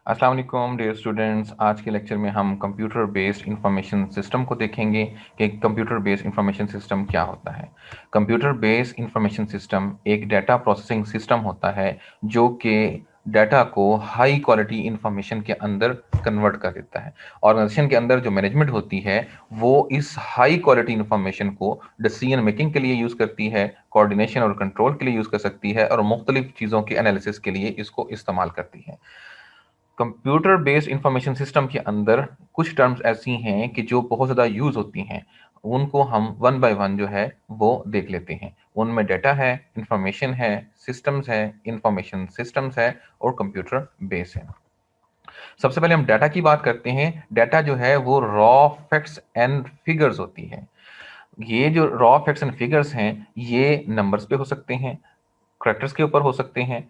अस्सलाम वालेकुम dear students. आज के लेक्चर में हम कंप्यूटर बेस्ड इंफॉर्मेशन सिस्टम को देखेंगे कि कंप्यूटर बेस्ड इंफॉर्मेशन सिस्टम क्या होता है। कंप्यूटर बेस्ड इंफॉर्मेशन सिस्टम एक डाटा प्रोसेसिंग सिस्टम होता है जो कि डाटा को हाई क्वालिटी इंफॉर्मेशन के अंदर कन्वर्ट कर देता है। ऑर्गेनाइजेशन के अंदर जो मैनेजमेंट होती है वो इस हाई क्वालिटी इंफॉर्मेशन को डिसीजन मेकिंग के लिए यूज़ करती है, कोऑर्डिनेशन और कंट्रोल के लिए यूज़ कर सकती है और मुख्तलिफ चीज़ों के एनालिसिस के लिए इसको इस्तेमाल करती है। कंप्यूटर बेस्ड इंफॉर्मेशन सिस्टम के अंदर कुछ टर्म्स ऐसी हैं कि जो बहुत ज़्यादा यूज़ होती हैं। उनको हम वन बाय वन जो है वो देख लेते हैं। उनमें डेटा है, इंफॉर्मेशन है, सिस्टम्स है, इंफॉर्मेशन सिस्टम्स है और कंप्यूटर बेस है। सबसे पहले हम डाटा की बात करते हैं। डाटा जो है वो रॉ फैक्ट्स एंड फिगर्स होती है। ये जो रॉ फैक्ट्स एंड फिगर्स हैं ये नंबर्स पे हो सकते हैं, करैक्टर्स के ऊपर हो सकते हैं,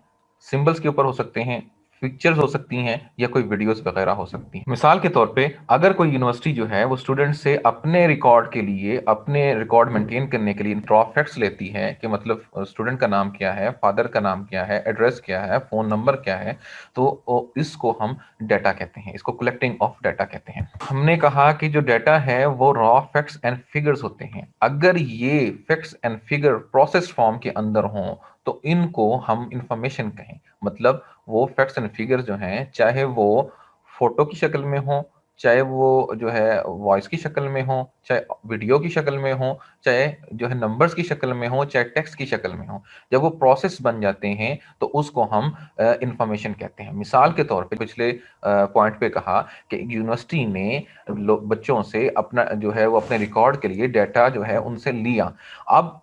सिंबल्स के ऊपर हो सकते हैं, पिक्चर्स हो सकती हैं या कोई वीडियोस वगैरह हो सकती हैं। मिसाल के तौर पे अगर कोई यूनिवर्सिटी जो है वो स्टूडेंट से अपने रिकॉर्ड के लिए, अपने रिकॉर्ड मेंटेन करने के लिए ड्रॉ फैक्ट्स लेती है कि मतलब स्टूडेंट का नाम क्या है, फादर का नाम क्या है, एड्रेस क्या है, फोन नंबर क्या है, तो इसको हम डाटा कहते हैं, इसको कलेक्टिंग ऑफ डाटा कहते हैं। हमने कहा कि जो डाटा है वो रॉ फैक्ट्स एंड फिगर्स होते हैं। अगर ये facts and figure process form के अंदर हों तो इनको हम इंफॉर्मेशन कहें। मतलब वो फैक्ट्स एंड फिगर्स जो हैं, चाहे वो फोटो की शक्ल में हो, चाहे वो जो है वॉइस की शक्ल में हो, चाहे वीडियो की शक्ल में हो, चाहे जो है नंबर्स की शक्ल में हो, चाहे टेक्स्ट की शक्ल में हो, जब वो प्रोसेस बन जाते हैं तो उसको हम इंफॉर्मेशन कहते हैं। मिसाल के तौर पे पिछले पॉइंट पे कहा कि यूनिवर्सिटी ने बच्चों से अपना जो है वो अपने रिकॉर्ड के लिए डाटा जो है उनसे लिया। अब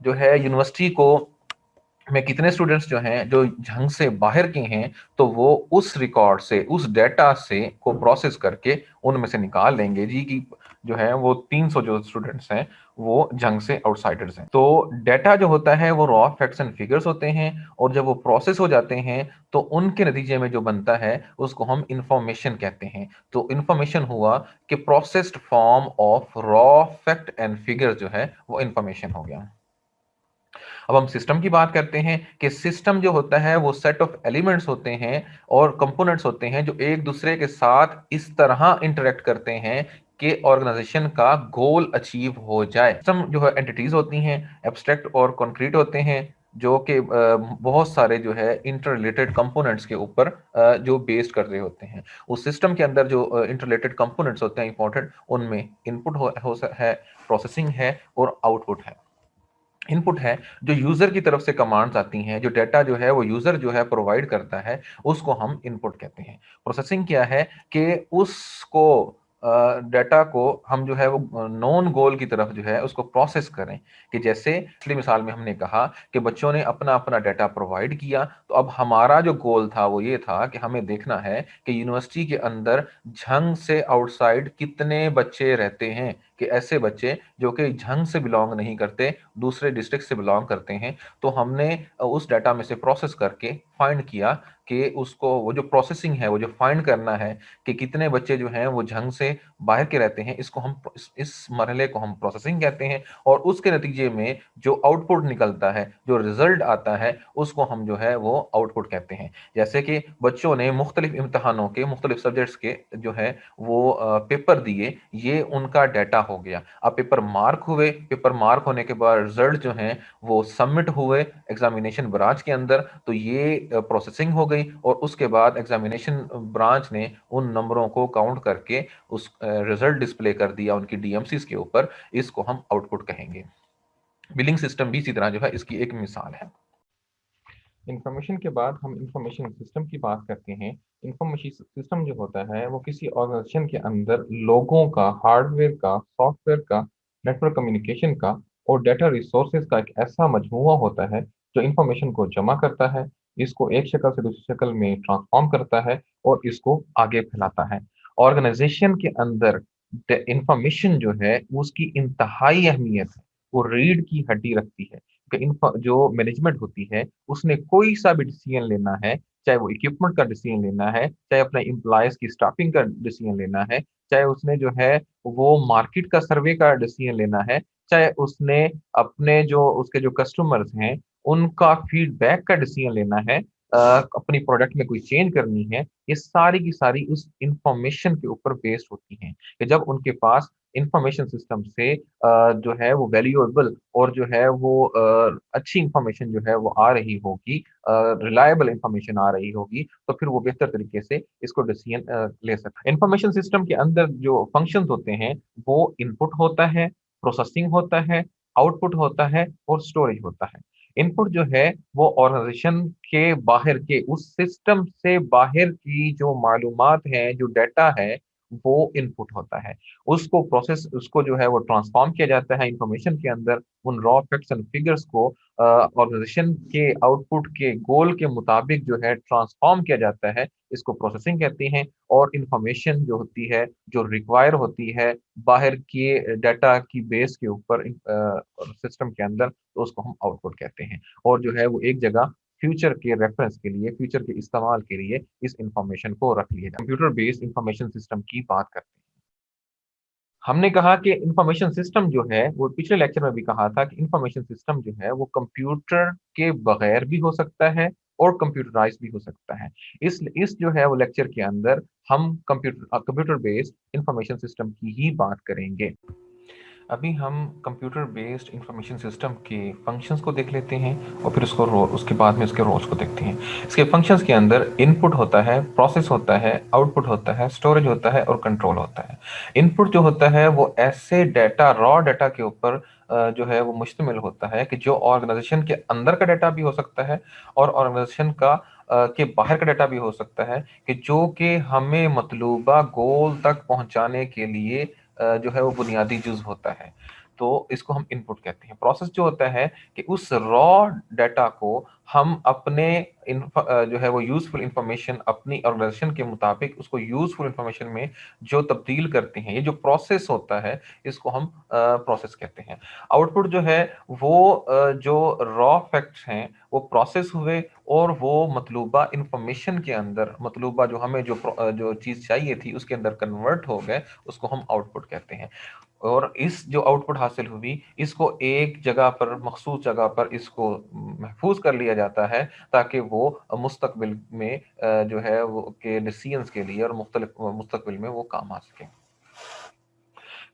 जो है यूनिवर्सिटी को में कितने स्टूडेंट्स जो हैं जो झंग से बाहर के हैं, तो वो उस रिकॉर्ड से, उस डेटा से को प्रोसेस करके उनमें से निकाल लेंगे जी कि जो है वो 300 जो स्टूडेंट्स हैं वो झंग से आउटसाइडर्स हैं। तो डेटा जो होता है वो रॉ फैक्ट्स एंड फिगर्स होते हैं और जब वो प्रोसेस हो जाते हैं तो उनके नतीजे में जो बनता है उसको हम इंफॉर्मेशन कहते हैं। तो इंफॉर्मेशन हुआ कि processed form of raw fact and figure जो है वो इंफॉर्मेशन हो गया। अब हम सिस्टम की बात करते हैं कि सिस्टम जो होता है वो सेट ऑफ एलिमेंट्स होते हैं और कंपोनेंट्स होते हैं जो एक दूसरे के साथ इस तरह इंटरेक्ट करते हैं कि ऑर्गेनाइजेशन का गोल अचीव हो जाए। सिस्टम जो है एंटिटीज होती हैं, एब्स्ट्रैक्ट और कॉन्क्रीट होते हैं, जो कि बहुत सारे जो है इंटर रिलेटेड कंपोनेंट्स के ऊपर जो बेस्ड कर रहे होते हैं। उस सिस्टम के अंदर जो इंटर रिलेटेड कंपोनेंट्स होते हैं इंपॉर्टेंट, उनमें इनपुट है, प्रोसेसिंग है और आउटपुट है। इनपुट है जो यूजर की तरफ से कमांड्स आती हैं, जो डेटा जो है वो यूजर जो है प्रोवाइड करता है, उसको हम इनपुट कहते हैं। प्रोसेसिंग क्या है कि उसको डेटा को हम जो है वो नॉन गोल की तरफ जो है उसको प्रोसेस करें। कि जैसे पिछली मिसाल में हमने कहा कि बच्चों ने अपना अपना डेटा प्रोवाइड किया, तो अब हमारा जो गोल था वो ये था कि हमें देखना है कि यूनिवर्सिटी के अंदर झंग से आउटसाइड कितने बच्चे रहते हैं, कि ऐसे बच्चे जो कि झंग से बिलोंग नहीं करते, दूसरे डिस्ट्रिक्ट से बिलोंग करते हैं। तो हमने उस डाटा में से प्रोसेस करके फाइंड किया कि उसको वो जो प्रोसेसिंग है, वो जो फाइंड करना है कि कितने बच्चे जो हैं वो झंग से बाहर के रहते हैं, इसको हम इस मरहले को हम प्रोसेसिंग कहते हैं। और उसके नतीजे में जो आउटपुट निकलता है, जो रिजल्ट आता है, उसको हम जो है वो आउटपुट कहते हैं। जैसे कि बच्चों ने मुख्तलिफ इम्तहानों के मुख्तलिफ सब्जेक्ट्स के जो है वो पेपर दिए, ये उनका डाटा हो गया। अब पेपर मार्क हुए, पेपर मार्क होने के बाद रिजल्ट जो हैं वो सबमिट हुए एग्जामिनेशन ब्रांच के अंदर, तो ये प्रोसेसिंग हो गई और उसके बाद एग्जामिनेशन ब्रांच ने उन नंबरों को काउंट करके उस रिजल्ट डिस्प्ले कर दिया उनकी डीएमसीज के ऊपर। इसको हम आउटपुट कहेंगे। बिलिंग सिस्टम भी इसी तरह जो है इसकी एक मिसाल है। इंफॉर्मेशन के बाद हम इंफॉर्मेशन सिस्टम की बात करते हैं। इंफॉर्मेशन सिस्टम जो होता है वो किसी ऑर्गेनाइजेशन के अंदर लोगों का, हार्डवेयर का, सॉफ्टवेयर का, नेटवर्क कम्युनिकेशन का और डेटा रिसोर्सेज का एक ऐसा मजमूआ होता है जो इंफॉर्मेशन को जमा करता है, इसको एक शक्ल से दूसरी शक्ल में ट्रांसफॉर्म करता है और इसको आगे फैलाता है। ऑर्गेनाइजेशन के अंदर इंफॉर्मेशन जो है उसकी इंतहाई अहमियत है, वो रीढ़ की हड्डी रखती है। कि जो मैनेजमेंट होती है उसने कोई सा भी डिसीजन लेना है, चाहे वो इक्विपमेंट का डिसीजन लेना है, चाहे अपने एम्प्लॉयज की स्टाफिंग का डिसीजन लेना है, चाहे उसने जो है वो मार्केट का सर्वे का डिसीजन लेना है, चाहे उसने अपने जो उसके जो कस्टमर्स हैं उनका फीडबैक का डिसीजन लेना है, अपनी प्रोडक्ट में कोई चेंज करनी है, ये सारी की सारी उस इंफॉर्मेशन के ऊपर बेस्ड होती हैं कि जब उनके पास इंफॉर्मेशन सिस्टम से जो है वो वैल्यूएबल और जो है वो अच्छी इंफॉर्मेशन जो है वो आ रही होगी, रिलायबल इंफॉर्मेशन आ रही होगी, तो फिर वो बेहतर तरीके से इसको डिसीजन ले सकते हैं। इंफॉर्मेशन सिस्टम के अंदर जो फंक्शंस होते हैं, वो इनपुट होता है, प्रोसेसिंग होता है, आउटपुट होता है और स्टोरेज होता है। इनपुट जो है वो ऑर्गेनाइजेशन के बाहर के उस सिस्टम से बाहर की जो मालूमात है, जो डाटा है, वो इनपुट होता है। उसको जो है वो ट्रांसफॉर्म किया जाता है इंफॉर्मेशन के अंदर, उन रॉ फैक्ट्स एंड फिगर्स को ऑर्गेनाइजेशन के आउटपुट के गोल के मुताबिक जो है ट्रांसफॉर्म किया जाता है। इसको प्रोसेसिंग कहते हैं। और इंफॉर्मेशन जो होती है, जो रिक्वायर होती है बाहर के डाटा की बेस के ऊपर सिस्टम के अंदर, तो उसको हम आउटपुट कहते हैं। और जो है वो एक जगह फ्यूचर के रेफरेंस के लिए, फ्यूचर के इस्तेमाल के लिए इस इंफॉर्मेशन को रख लिया जाए। कंप्यूटर बेस्ड इंफॉर्मेशन सिस्टम की बात करते हैं। हमने कहा कि इंफॉर्मेशन सिस्टम जो है, वो पिछले लेक्चर में भी कहा था कि इंफॉर्मेशन सिस्टम जो है वो कंप्यूटर के बगैर भी हो सकता है और कंप्यूटराइज भी हो सकता है। इस जो है वो लेक्चर के अंदर हम कंप्यूटर बेस्ड इंफॉर्मेशन सिस्टम की ही बात करेंगे। अभी हम कंप्यूटर बेस्ड इंफॉर्मेशन सिस्टम के फंक्शंस को देख लेते हैं और फिर उसके बाद में उसके रोल्स को देखते हैं। इसके फंक्शंस के अंदर इनपुट होता है, प्रोसेस होता है, आउटपुट होता है, स्टोरेज होता है और कंट्रोल होता है। इनपुट जो होता है वो ऐसे डाटा, रॉ डाटा के ऊपर जो है वो मुश्तमिल होता है कि जो ऑर्गेनाइजेशन के अंदर का डाटा भी हो सकता है और ऑर्गेनाइजेशन का के बाहर का डाटा भी हो सकता है, कि जो कि हमें मतलूबा गोल तक पहुंचाने के लिए जो है वो बुनियादी जुज़ होता है। तो इसको हम इनपुट कहते हैं। प्रोसेस जो होता है कि उस रॉ डाटा को हम अपने जो है वो यूज़फुल इंफॉर्मेशन अपनी ऑर्गेनाइजेशन के मुताबिक उसको यूज़फुल इंफॉर्मेशन में जो तब्दील करते हैं। ये जो प्रोसेस होता है, इसको हम प्रोसेस कहते हैं। आउटपुट जो है वो जो रॉ फैक्ट्स हैं वो प्रोसेस हुए और वो मतलूबा इंफॉर्मेशन के अंदर, मतलूबा जो हमें जो चीज़ चाहिए थी उसके अंदर कन्वर्ट हो गए, उसको हम आउटपुट कहते हैं। और इस जो आउटपुट हासिल हुई, इसको एक जगह पर, मखसूस जगह पर इसको महफूज कर लिया जाता है, ताकि वो मुस्तकबिल में जो है वो के डिसीजंस के लिए और मुस्तकबिल में वो काम आ सके।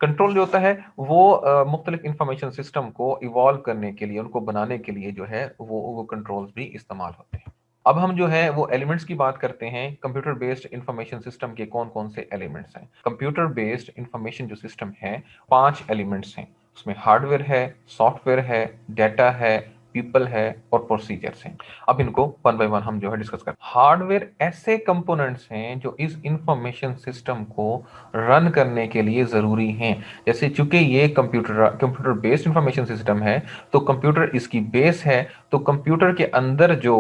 कंट्रोल जो होता है वो मुख्तलिफ इंफॉर्मेशन सिस्टम को इवॉल्व करने के लिए, उनको बनाने के लिए जो है वो कंट्रोल्स भी इस्तेमाल होते हैं। अब हम जो है वो एलिमेंट्स की बात करते हैं। कंप्यूटर बेस्ड इंफॉर्मेशन सिस्टम के कौन कौन से एलिमेंट्स हैं। कंप्यूटर बेस्ड इंफॉर्मेशन जो सिस्टम है, 5 एलिमेंट्स हैं। उसमें हार्डवेयर है, सॉफ्टवेयर है, डाटा है, पीपल है और प्रोसीजर्स हैं। अब इनको वन बाय वन हम जो है डिस्कस करते हैं। हार्डवेयर ऐसे कंपोनेंट्स हैं जो इस इंफॉर्मेशन सिस्टम को रन करने के लिए ज़रूरी हैं। जैसे चूंकि ये कंप्यूटर बेस्ड इंफॉर्मेशन सिस्टम है, तो कंप्यूटर इसकी बेस है, तो कंप्यूटर के अंदर जो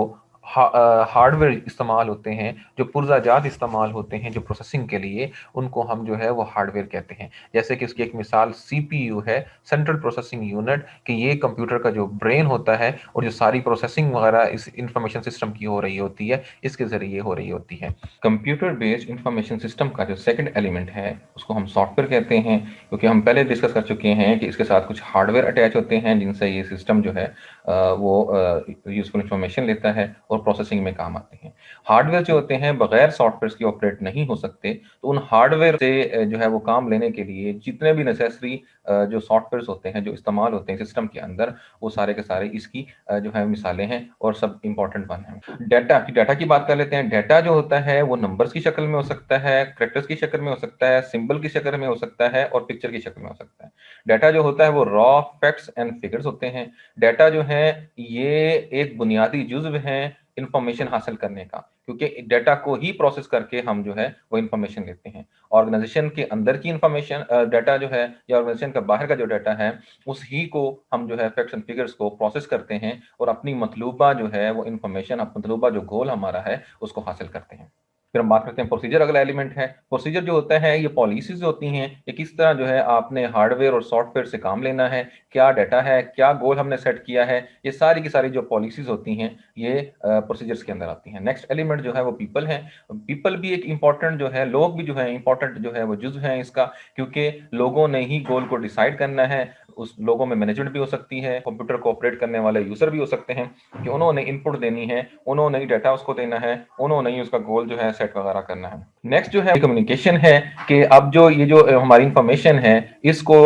हार्डवेयर इस्तेमाल होते हैं, जो पुर्जाजात इस्तेमाल होते हैं जो प्रोसेसिंग के लिए, उनको हम जो है वो हार्डवेयर कहते हैं। जैसे कि उसकी एक मिसाल सीपीयू है, सेंट्रल प्रोसेसिंग यूनिट, कि ये कंप्यूटर का जो ब्रेन होता है और जो सारी प्रोसेसिंग वगैरह इस इंफॉर्मेशन सिस्टम की हो रही होती है, इसके ज़रिए हो रही होती है। कंप्यूटर बेस्ड इंफॉर्मेशन सिस्टम का जो सेकंड एलिमेंट है उसको हम सॉफ्टवेयर कहते हैं, क्योंकि हम पहले डिस्कस कर चुके हैं कि इसके साथ कुछ हार्डवेयर अटैच होते हैं जिनसे ये सिस्टम जो है वो यूजफुल इंफॉर्मेशन लेता है और प्रोसेसिंग में काम आते हैं। हार्डवेयर जो होते हैं बगैर सॉफ्टवेयर के ऑपरेट नहीं हो सकते, तो उन हार्डवेयर से जो है वो काम लेने के लिए जितने भी नेसेसरी जो सॉफ्टवेयर होते हैं जो इस्तेमाल होते हैं सिस्टम के अंदर, वो सारे के सारे इसकी जो है मिसालें हैं और सब इंपॉर्टेंट वन है। डाटा की बात कर लेते हैं। डाटा जो होता है वो नंबर्स की शक्ल में हो सकता है, कैरेक्टर्स की शक्ल में हो सकता है, सिंबल की शक्ल में हो सकता है और पिक्चर की शक्ल में हो सकता है। डाटा जो होता है वो रॉ फैक्ट्स एंड फिगर्स होते हैं। डाटा जो है ये एक बुनियादी जुज्व है इंफॉर्मेशन हासिल करने का, क्योंकि डाटा को ही प्रोसेस करके हम जो है वो इंफॉर्मेशन लेते हैं। ऑर्गेनाइजेशन के अंदर की इंफॉर्मेशन डाटा जो है या ऑर्गेनाइजेशन का बाहर का जो डाटा है, उस ही को हम जो है फैक्ट्स एंड फिगर्स को प्रोसेस करते हैं और अपनी मतलूबा जो है वो इंफॉर्मेशन, मतलूबा जो गोल हमारा है उसको हासिल करते हैं। फिर हम बात करते हैं प्रोसीजर, अगला एलिमेंट है। प्रोसीजर जो होता है ये पॉलिसीज होती हैं, ये किस तरह जो है आपने हार्डवेयर और सॉफ्टवेयर से काम लेना है, क्या डाटा है, क्या गोल हमने सेट किया है, ये सारी की सारी जो पॉलिसीज होती हैं ये प्रोसीजर्स के अंदर आती हैं। नेक्स्ट एलिमेंट जो है वो पीपल है। पीपल भी एक इंपॉर्टेंट जो है, लोग भी जो है इंपॉर्टेंट जो है वो जुज़ है इसका, क्योंकि लोगों ने ही गोल को डिसाइड करना है। उस लोगों में मैनेजमेंट भी हो सकती है, कंप्यूटर को ऑपरेट करने वाले यूजर भी हो सकते हैं, कि उन्होंने इनपुट देनी है, उन्होंने ही डाटा उसको देना है, उन्होंने ही उसका गोल जो है सेट वगैरह करना है। नेक्स्ट जो है कम्युनिकेशन है, कि अब जो ये जो हमारी इंफॉर्मेशन है इसको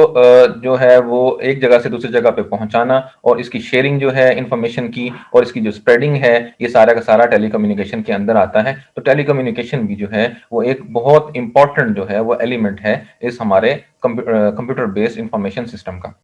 जो है वो एक जगह से दूसरी जगह पे पहुंचाना, और इसकी शेयरिंग जो है इंफॉर्मेशन की, और इसकी जो स्प्रेडिंग है, ये सारा का सारा टेलीकम्युनिकेशन के अंदर आता है। तो टेलीकम्युनिकेशन भी जो है वो एक बहुत इंपॉर्टेंट जो है वो एलिमेंट है इस हमारे कंप्यूटर बेस्ड इंफॉर्मेशन सिस्टम का।